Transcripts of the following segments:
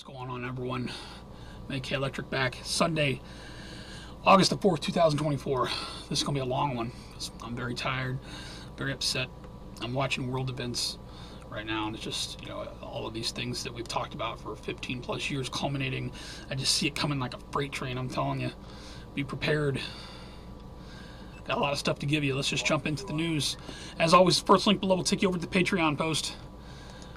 Going on, everyone? Make Electric back. Sunday, August the 4th, 2024. This is going to be a long one. I'm very tired, very upset. I'm watching world events right now, and it's just, you know, all of these things that we've talked about for 15 plus years culminating. I just see it coming like a freight train. I'm telling you, be prepared. Got a lot of stuff to give you. Let's just jump into the news. As always, first link below will take you over to the Patreon post.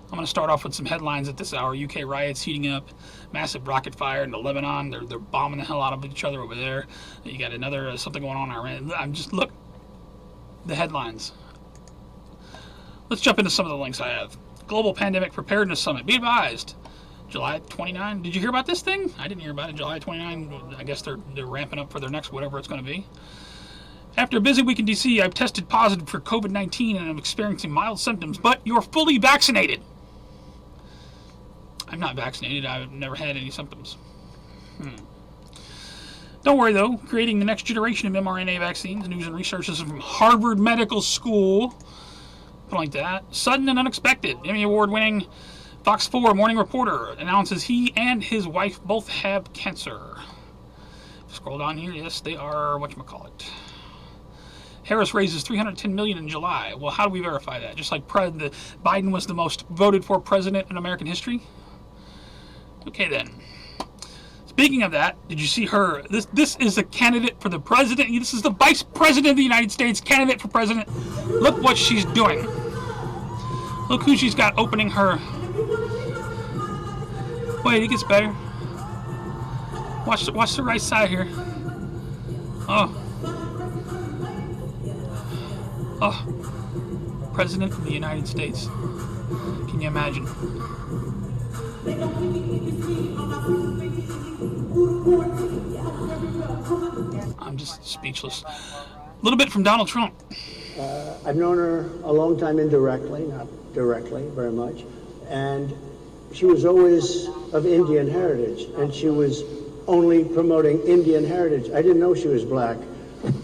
I'm going to start off with some headlines at this hour. UK riots heating up, massive rocket fire into Lebanon. They're bombing the hell out of each other over there. You got another something going on in Iran. I'm just look the headlines. Let's jump into some of the links I have. Global Pandemic Preparedness Summit. Be advised, July 29. Did you hear about this thing? I didn't hear about it. July 29. I guess they're ramping up for their next whatever it's going to be. After a busy week in DC, I've tested positive for COVID-19 and I'm experiencing mild symptoms, but you're fully vaccinated. I'm not vaccinated. I've never had any symptoms. Don't worry, though. Creating the next generation of mRNA vaccines. News and research is from Harvard Medical School. Something like that. Sudden and unexpected. Emmy Award-winning Fox 4 morning reporter announces he and his wife both have cancer. Scroll down here. Yes, they are, whatchamacallit. Harris raises $310 million in July. Well, how do we verify that? Just like Biden was the most voted for president in American history? Okay, then. Speaking of that, did you see her? This is a candidate for the president. This is the vice president of the United States, candidate for president. Look what she's doing. Look who she's got opening her. Wait, it gets better. Watch the right side here. Oh, President of the United States. Can you imagine? I'm just speechless. A little bit from Donald Trump. I've known her a long time indirectly, not directly very much, and she was always of Indian heritage, and she was only promoting Indian heritage. I didn't know she was black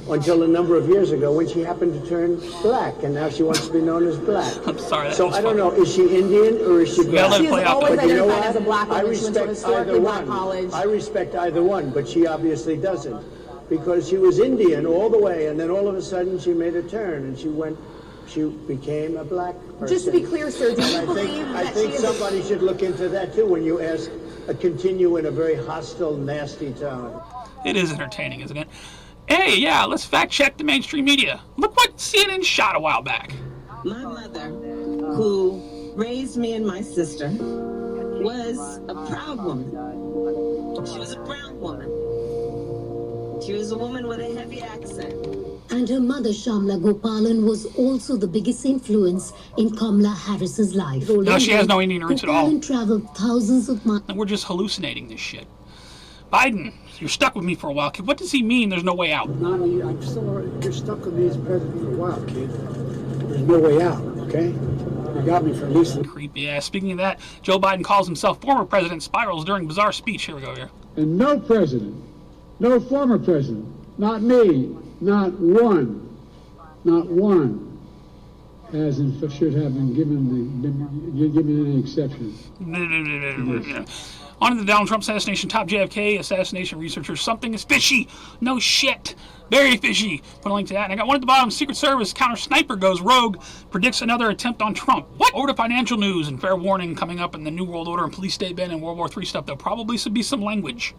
until a number of years ago when she happened to turn black, and now she wants to be known as black. I'm sorry. So I don't know, is she Indian or is she black? She has always identified as a black I woman. She went to a historically black college. I respect either one, but she obviously doesn't, because she was Indian all the way, and then all of a sudden she made a turn, and she became a black person. Just to be clear, sir, do you believe I that think somebody should look into that too when you ask, continue in a very hostile, nasty tone. It is entertaining, isn't it? Hey, yeah, let's fact check the mainstream media. Look what CNN shot a while back. My mother, who raised me and my sister, was a proud woman. She was a brown woman. She was a woman with a heavy accent. And her mother, Shamla Gopalan, was also the biggest influence in Kamala Harris's life. No, she has no Indian roots at all. Gopalan traveled thousands of miles. And we're just hallucinating this shit. Biden, you're stuck with me for a while, kid. What does he mean there's no way out? You're stuck with me as president for a while, kid. There's no way out, okay? You got me for at least... Creepy ass. Speaking of that, Joe Biden calls himself former president, spirals during bizarre speech. Here we go here. And no president, no former president, not me, not one, should have been given any exception. On to the Donald Trump assassination. Top JFK assassination researchers. Something is fishy. No shit. Very fishy. Put a link to that. And I got one at the bottom. Secret Service counter sniper goes rogue. Predicts another attempt on Trump. What? Over to financial news and fair warning coming up in the New World Order and police state ban and World War III stuff. There'll probably be some language.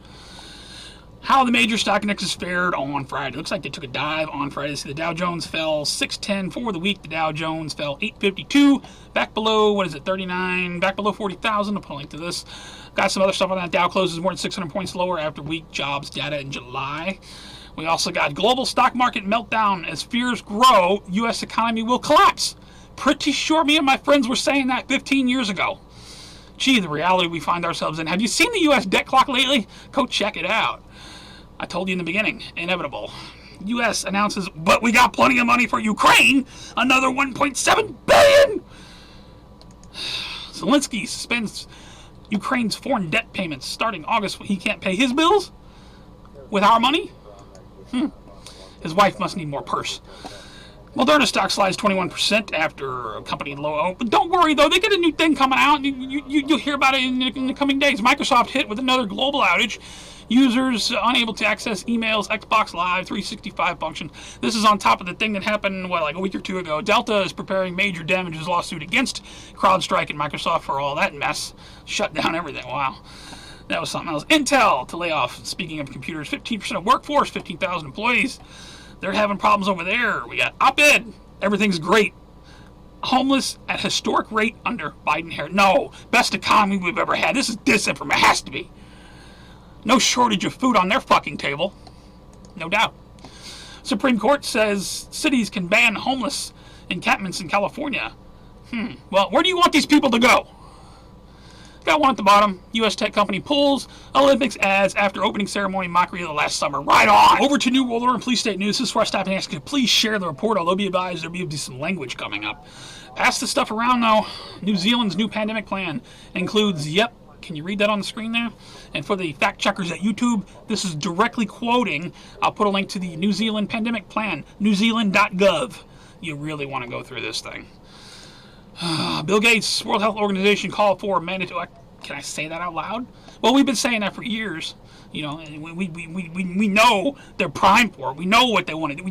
How the major stock indexes fared on Friday. Looks like they took a dive on Friday. So the Dow Jones fell 610 for the week. The Dow Jones fell 852. Back below, 39? Back below 40,000. I'll put a link to this. Got some other stuff on that. Dow closes more than 600 points lower after weak jobs data in July. We also got global stock market meltdown as fears grow. U.S. economy will collapse. Pretty sure me and my friends were saying that 15 years ago. Gee, the reality we find ourselves in. Have you seen the U.S. debt clock lately? Go check it out. I told you in the beginning, inevitable. U.S. announces, but we got plenty of money for Ukraine. Another $1.7 billion. Zelensky suspends Ukraine's foreign debt payments starting August. He can't pay his bills with our money? His wife must need more purse. Moderna stock slides 21% after a company low. But don't worry, though. They get a new thing coming out. You'll hear about it in the coming days. Microsoft hit with another global outage. Users unable to access emails, Xbox Live, 365 function. This is on top of the thing that happened, like a week or two ago. Delta is preparing major damages lawsuit against CrowdStrike and Microsoft for all that mess. Shut down everything. Wow. That was something else. Intel to lay off, speaking of computers, 15% of workforce, 15,000 employees. They're having problems over there. We got op-ed. Everything's great. Homeless at historic rate under Biden here. No. Best economy we've ever had. This is disinformation. It has to be. No shortage of food on their fucking table. No doubt. Supreme Court says cities can ban homeless encampments in California. Well, where do you want these people to go? Got one at the bottom. U.S. tech company pulls Olympics ads after opening ceremony mockery of the last summer. Right on! Over to New World Order and Police State News. This is where I stop and ask you to please share the report, although be advised there'll be some language coming up. Pass the stuff around, though. New Zealand's new pandemic plan includes, can you read that on the screen there? And for the fact checkers at YouTube, this is directly quoting, I'll put a link to the New Zealand pandemic plan, newzealand.gov. You really want to go through this thing. Bill Gates, World Health Organization called for mandatory. Can I say that out loud? Well, we've been saying that for years. You know, we know they're primed for it. We know what they want to do.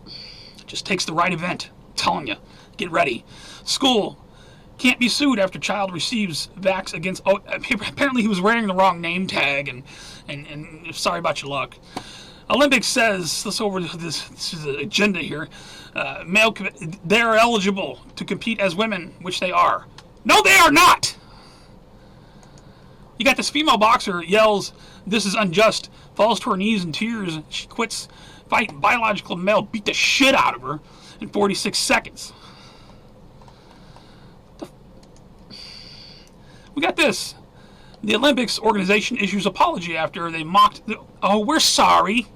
It just takes the right event. I'm telling you, get ready. School can't be sued after child receives vax against. Oh, apparently he was wearing the wrong name tag, and sorry about your luck. Olympics says, let's over this is the agenda here. They are eligible to compete as women, which they are. No, they are not. You got this female boxer yells, "This is unjust," falls to her knees in tears. She quits fighting. Biological male beat the shit out of her in 46 seconds. We got this. The Olympics organization issues apology after they mocked. We're sorry.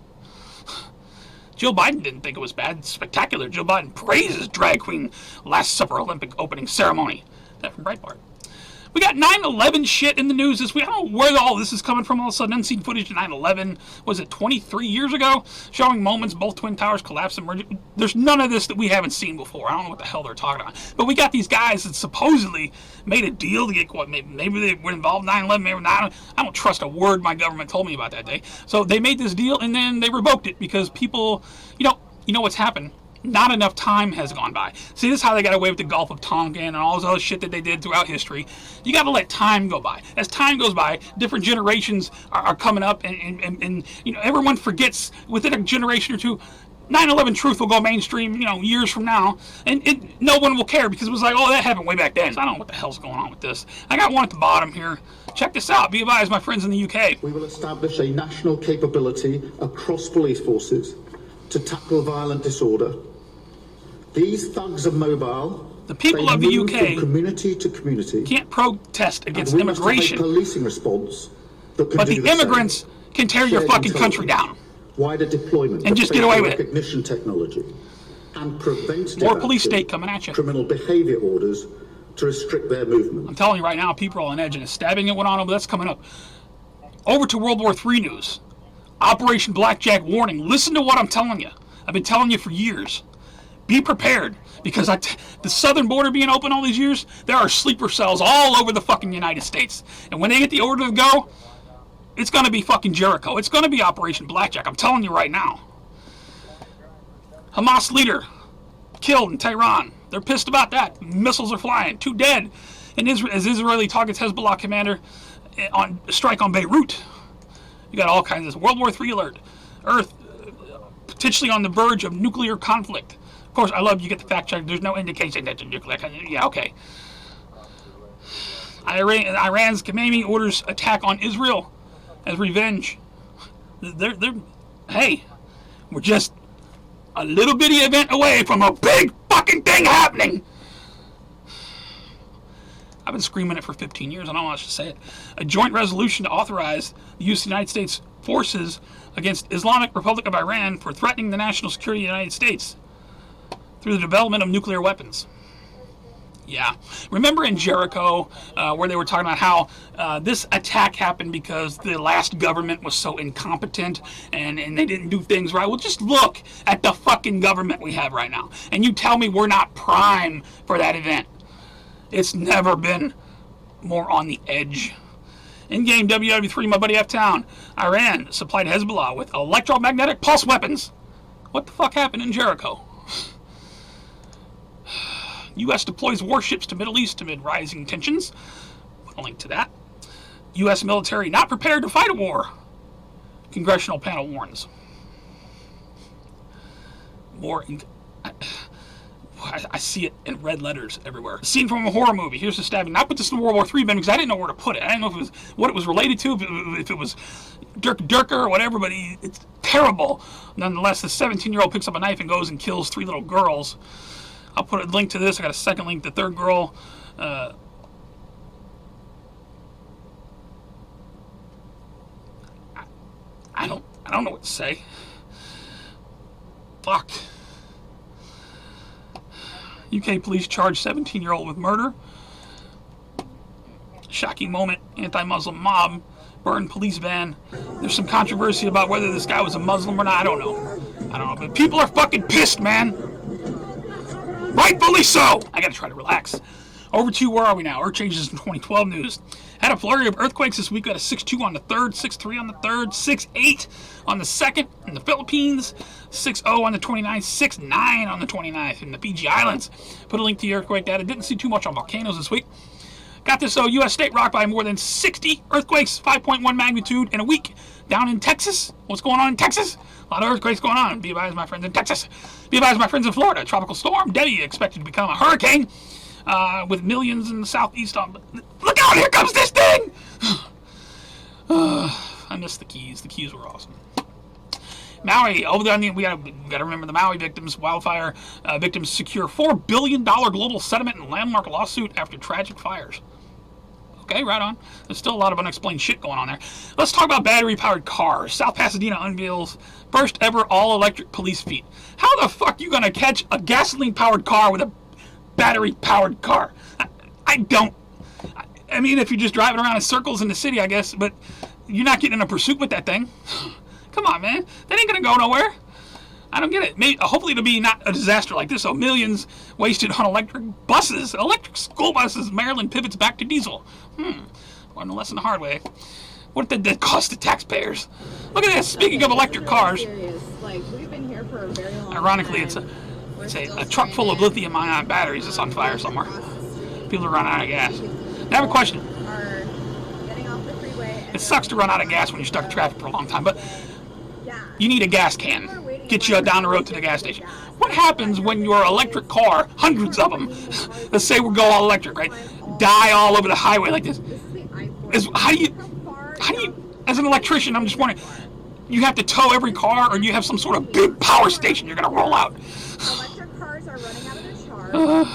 Joe Biden didn't think it was bad. It's spectacular. Joe Biden praises drag queen Last Supper Olympic opening ceremony. That from Breitbart. We got 9/11 shit in the news this week. I don't know where all this is coming from. All of a sudden, unseen footage of 9/11. Was it 23 years ago? Showing moments both Twin Towers collapse and merge. There's none of this that we haven't seen before. I don't know what the hell they're talking about. But we got these guys that supposedly made a deal to get what? Maybe they were involved in 9/11. Maybe not. I don't trust a word my government told me about that day. So they made this deal and then they revoked it because people, you know what's happened. Not enough time has gone by. See, this is how they got away with the Gulf of Tonkin and all this other shit that they did throughout history. You got to let time go by. As time goes by, different generations are coming up, and everyone forgets within a generation or two. 9/11 truth will go mainstream, years from now, and no one will care because it was like, oh, that happened way back then. So I don't know what the hell's going on with this. I got one at the bottom here. Check this out. Be advised, my friends in the UK. We will establish a national capability across police forces to tackle violent disorder. These thugs are mobile. The people of the UK from community to community can't protest against and we immigration, must have a policing response that can but do the immigrants can tear your fucking country down. Wider deployment and of just get away with it. Recognition technology and preventative More police action, state coming at you. Criminal behaviour orders to restrict their movement. I'm telling you right now, people are on edge, and a stabbing that went on, but that's coming up. Over to World War III news. Operation Blackjack warning. Listen to what I'm telling you. I've been telling you for years. Be prepared, because the southern border being open all these years, there are sleeper cells all over the fucking United States. And when they get the order to go, it's going to be fucking Jericho. It's going to be Operation Blackjack. I'm telling you right now. Hamas leader killed in Tehran. They're pissed about that. Missiles are flying. 2 dead. And as Israeli targets Hezbollah commander on strike on Beirut. You got all kinds of this. World War III alert. Earth potentially on the verge of nuclear conflict. Of course, I love you get the fact check. There's no indication that it's nuclear. Yeah, okay. Iran's Khamenei orders attack on Israel as revenge. Hey, we're just a little bitty event away from a big fucking thing happening. I've been screaming it for 15 years. I don't know how else to say it. A joint resolution to authorize the use of the United States forces against Islamic Republic of Iran for threatening the national security of the United States through the development of nuclear weapons. Yeah. Remember in Jericho where they were talking about how this attack happened because the last government was so incompetent and they didn't do things right? Well, just look at the fucking government we have right now. And you tell me we're not prime for that event. It's never been more on the edge. In-game WW3, my buddy F-Town. Iran supplied Hezbollah with electromagnetic pulse weapons. What the fuck happened in Jericho? U.S. deploys warships to Middle East amid rising tensions. Put a link to that. U.S. military not prepared to fight a war. Congressional panel warns. More. I see it in red letters everywhere. Scene from a horror movie. Here's the stabbing. Not put this in World War III bin because I didn't know where to put it. I didn't know if it was what it was related to, if it was Durker or whatever, but it's terrible. Nonetheless, the 17-year-old picks up a knife and goes and kills 3 little girls. I'll put a link to this. I got a second link. The third girl. I don't know what to say. Fuck. UK police charge 17-year-old with murder. Shocking moment. Anti-Muslim mob burned police van. There's some controversy about whether this guy was a Muslim or not. I don't know. But people are fucking pissed, man. Rightfully so. I gotta try to relax. Over to where are we now? Earth changes in 2012 news. Had a flurry of earthquakes this week. We had a 6.2 on the 3rd, 6.3 on the 3rd, 6.8 on the 2nd in the Philippines, 6.0 on the 29th, 6.9 on the 29th in the Fiji Islands. Put a link to the earthquake data. Didn't see too much on volcanoes this week. Got this U.S. state rocked by more than 60 earthquakes, 5.1 magnitude in a week. Down in Texas. What's going on in Texas? A lot of earthquakes going on. Be advised, my friends in Texas. Be advised, my friends in Florida. Tropical storm Debbie expected to become a hurricane with millions in the southeast. Look out! Here comes this thing! I missed the Keys. The Keys were awesome. Maui. Over there, we got to remember the Maui victims. Wildfire victims secure $4 billion global settlement and landmark lawsuit after tragic fires. Okay, right on. There's still a lot of unexplained shit going on there. Let's talk about battery-powered cars. South Pasadena unveils first ever all-electric police feet. How the fuck are you going to catch a gasoline-powered car with a battery-powered car? I mean, if you're just driving around in circles in the city, I guess, but you're not getting in a pursuit with that thing. Come on, man. That ain't going to go nowhere. I don't get it. Maybe, hopefully it'll be not a disaster like this. So millions wasted on electric buses. Electric school buses. Maryland pivots back to diesel. Learned a lesson the hard way. What did that cost the taxpayers? Look at this. Speaking of electric cars. Like, we've been here for a very long ironically, time. it's a truck full of lithium-ion batteries that's on fire somewhere. People are running out of gas. Now I have a question. It sucks to run out of gas when you're stuck in traffic for a long time, but you need a gas can. Get you down the road to the gas station. What happens when your electric car, hundreds of them, let's say we go all electric, right, die all over the highway like this? How do you, as an electrician, I'm just wondering, you have to tow every car, or do you have some sort of big power station you're going to roll out? Electric cars are running out of their charge.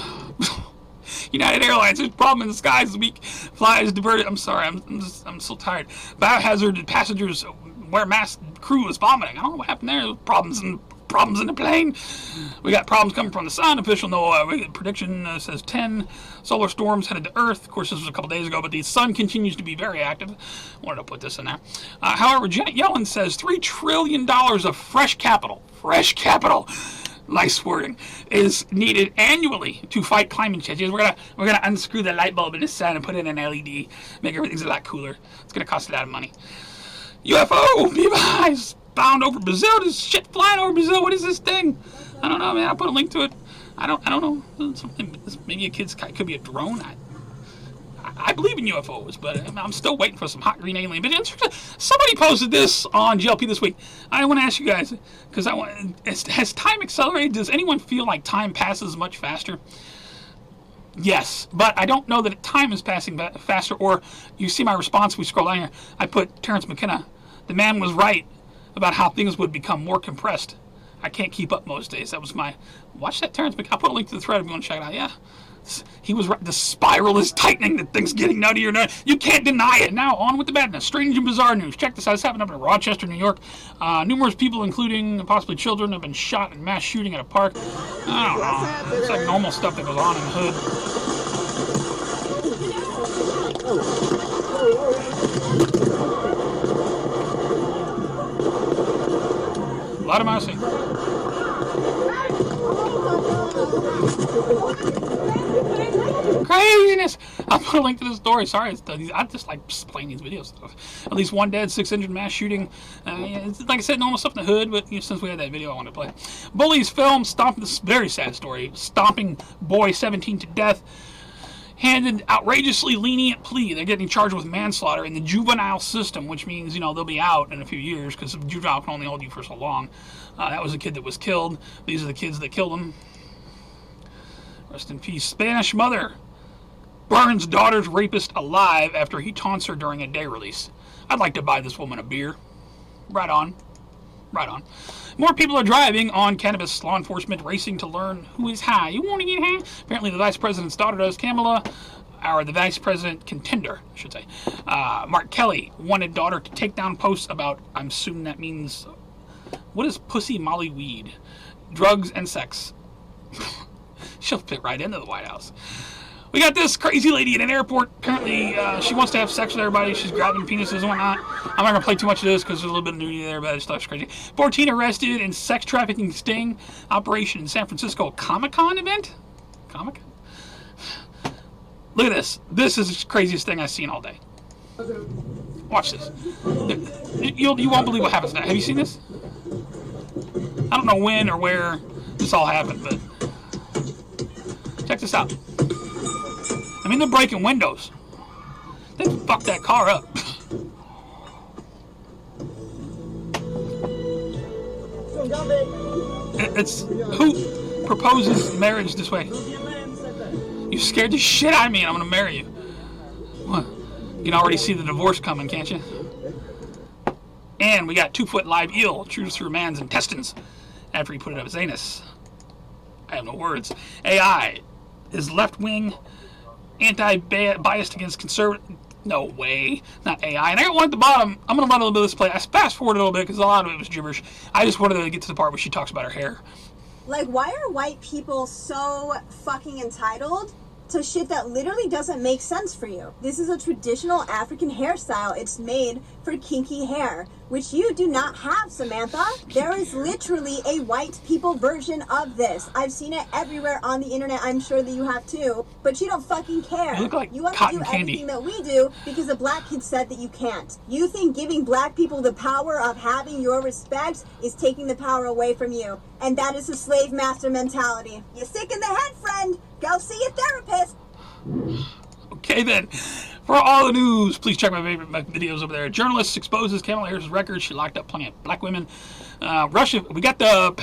United Airlines, there's a problem in the skies this week. Flights diverted. I'm sorry, I'm so tired. Biohazard passengers wear masks. Crew is vomiting. I don't know what happened there. Problems in the plane. We got problems coming from the sun. Official NOAA prediction says 10 solar storms headed to Earth. Of course, this was a couple days ago, but the sun continues to be very active. Wanted to put this in there. However, Janet Yellen says $3 trillion of fresh capital, nice wording, is needed annually to fight climate change. We're gonna unscrew the light bulb in the sun and put in an LED, make everything a lot cooler. It's gonna cost a lot of money. UFO, be advised, found over Brazil. There's shit flying over Brazil. What is this thing? I don't know, man. I'll put a link to it. I don't know. Maybe a kid's could be a drone. I believe in UFOs, but I'm still waiting for some hot green alien. But somebody posted this on GLP this week. I want to ask you guys, because has time accelerated? Does anyone feel like time passes much faster? Yes, but I don't know that time is passing faster. Or you see my response, we scroll down here. I put Terrence McKenna. The man was right about how things would become more compressed. I can't keep up most days. That was my... Watch that, Terrence McKenna. I'll put a link to the thread if you want to check it out. Yeah. He was right. The spiral is tightening. The thing's getting nuttier. You can't deny it. Now, on with the badness. Strange and bizarre news. Check this out. This happened up in Rochester, New York. Numerous people, including possibly children, have been shot in mass shooting at a park. I don't know. It's like normal stuff that goes on in the hood. A lot of mousing. Craziness! I'll put a link to the story. Sorry, I just like playing these videos. At least one dead, 6 injured, mass shooting. It's, like I said, normal stuff in the hood, but since we had that video, I wanted to play. Bullies film stomping. This very sad story. Stomping boy 17 to death. Handed outrageously lenient plea. They're getting charged with manslaughter in the juvenile system, which means, they'll be out in a few years because juvenile can only hold you for so long. That was a kid that was killed. These are the kids that killed him. Rest in peace. Spanish mother burns daughter's rapist alive after he taunts her during a day release. I'd like to buy this woman a beer. Right on. Right on. More people are driving on cannabis. Law enforcement racing to learn who is high. You want to get high? Apparently the vice president's daughter does. Kamala, or the vice president contender, I should say. Mark Kelly wanted daughter to take down posts about, I'm assuming that means, what is pussy molly weed? Drugs and sex. She'll fit right into the White House. We got this crazy lady at an airport. Apparently, she wants to have sex with everybody. She's grabbing penises and whatnot. I'm not going to play too much of this because there's a little bit of nudity there, but it's stuff's crazy. 14 arrested in sex trafficking sting operation in San Francisco Comic-Con event? Comic? Look at this. This is the craziest thing I've seen all day. Watch this. You won't believe what happens now. Have you seen this? I don't know when or where this all happened, but check this out. I mean, they're breaking windows. They fucked that car up. It's who proposes marriage this way? You scared the shit out of me and I'm gonna marry you. What? You can already see the divorce coming, can't you? And we got 2-foot live eel chews through man's intestines after he put it up his anus. I have no words. AI is left-wing, anti-biased against conservative. No way, not AI. And I got one at the bottom. I'm going to run a little bit of this play. I fast forward a little bit because a lot of it was gibberish. I just wanted to get to the part where she talks about her hair. Like, why are white people so fucking entitled to shit that literally doesn't make sense for you? This is a traditional African hairstyle. It's made for kinky hair, which you do not have, Samantha. There is literally a white people version of this. I've seen it everywhere on the internet. I'm sure that you have too, but you don't fucking care. You look like you want to cotton do candy. everything that we do because the black kid said that you can't. You think giving black people the power of having your respect is taking the power away from you, and that is a slave master mentality. You're sick in the head, friend. Go see a therapist. Okay then, for all the news, please check my favorite videos over there. Journalist exposes Kamala Harris' record. She locked up plenty of black women. Russia, we got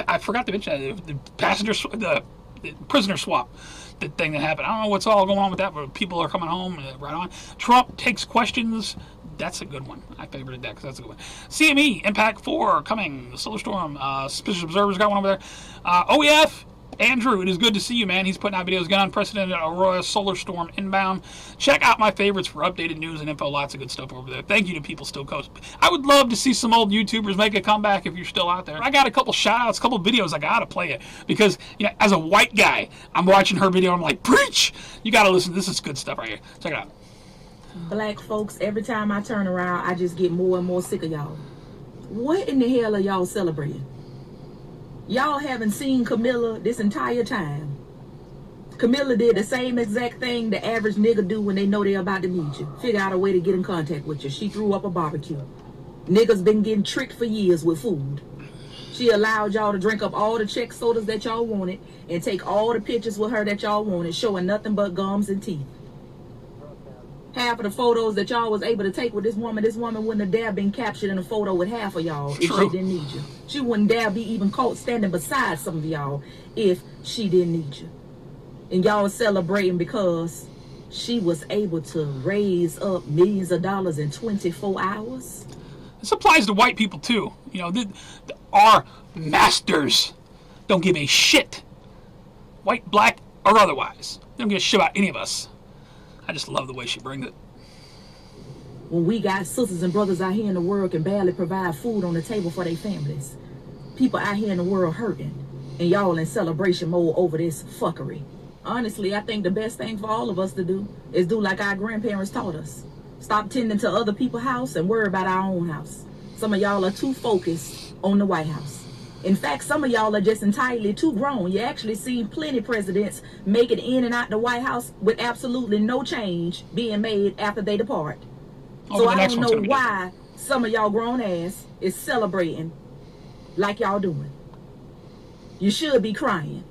I forgot to mention the the prisoner swap, the thing that happened. I don't know what's all going on with that, but people are coming home right on. Trump takes questions. That's a good one. I favorited that because that's a good one. CME, Impact 4 coming. The Solar Storm, Suspicious Observers got one over there. OEF, Andrew, it is good to see you, man. He's putting out videos. Got unprecedented Aurora Solar Storm inbound. Check out my favorites for updated news and info. Lots of good stuff over there. Thank you to people still coast. I would love to see some old YouTubers make a comeback if you're still out there. I got a couple shout outs, a couple videos. I gotta play it because, as a white guy, I'm watching her video. I'm like, preach! You gotta listen. This is good stuff right here. Check it out. Black folks, every time I turn around, I just get more and more sick of y'all. What in the hell are y'all celebrating? Y'all haven't seen Camilla this entire time. Camilla did the same exact thing the average nigga do when they know they're about to meet you. Figure out a way to get in contact with you. She threw up a barbecue. Niggas been getting tricked for years with food. She allowed y'all to drink up all the Czech sodas that y'all wanted and take all the pictures with her that y'all wanted, showing nothing but gums and teeth. Half of the photos that y'all was able to take with this woman wouldn't have dare been captured in a photo with half of y'all if she didn't need you. She wouldn't dare be even caught standing beside some of y'all if she didn't need you. And y'all celebrating because she was able to raise up millions of dollars in 24 hours. This applies to white people too. Our masters don't give a shit. White, black, or otherwise. They don't give a shit about any of us. I just love the way she brings it. When we got sisters and brothers out here in the world can barely provide food on the table for their families. People out here in the world hurting. And y'all in celebration mode over this fuckery. Honestly, I think the best thing for all of us to do is do like our grandparents taught us. Stop tending to other people's house and worry about our own house. Some of y'all are too focused on the White House. In fact, some of y'all are just entirely too grown. You actually seen plenty presidents make it in and out the White House with absolutely no change being made after they depart. So I don't know why some of y'all grown ass is celebrating like y'all doing. You should be crying.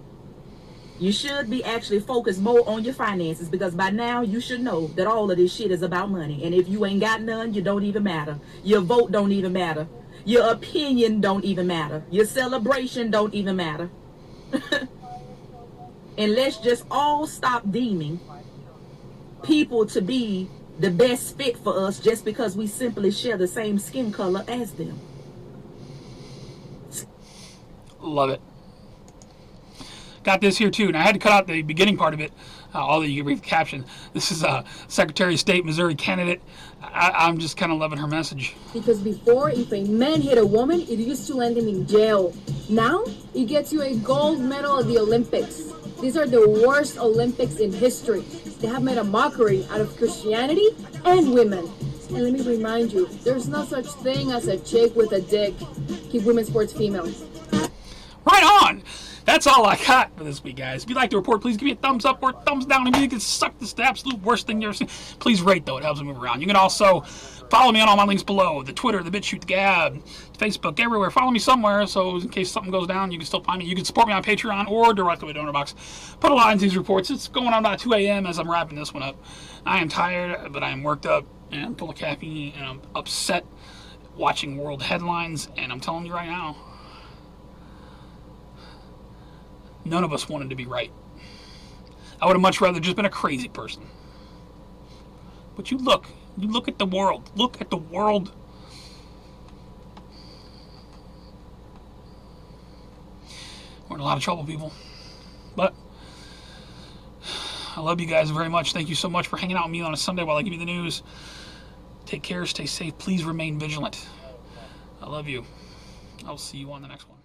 You should be actually focused more on your finances, because by now you should know that all of this shit is about money. And if you ain't got none, you don't even matter. Your vote don't even matter. Your opinion don't even matter. Your celebration don't even matter. And let's just all stop deeming people to be the best fit for us just because we simply share the same skin color as them. Love it. Got this here too, and I had to cut out the beginning part of it, although you can read the caption. This is Secretary of State, Missouri candidate. I'm just kind of loving her message. Because before, if a man hit a woman, it used to land him in jail. Now, it gets you a gold medal at the Olympics. These are the worst Olympics in history. They have made a mockery out of Christianity and women. And let me remind you, there's no such thing as a chick with a dick. Keep women's sports female. Right on! That's all I got for this week, guys. If you'd like to report, please give me a thumbs up or a thumbs down. If you can suck this, the absolute worst thing you've ever seen, please rate, though. It helps me move around. You can also follow me on all my links below. The Twitter, the BitChute, the Gab, Facebook, everywhere. Follow me somewhere, so in case something goes down, you can still find me. You can support me on Patreon or directly with DonorBox. Put a lot into these reports. It's going on about 2 a.m. as I'm wrapping this one up. I am tired, but I am worked up, and I'm full of caffeine, and I'm upset watching world headlines, and I'm telling you right now, none of us wanted to be right. I would have much rather just been a crazy person. But you look at the world. Look at the world. We're in a lot of trouble, people. But I love you guys very much. Thank you so much for hanging out with me on a Sunday while I give you the news. Take care, stay safe. Please remain vigilant. I love you. I'll see you on the next one.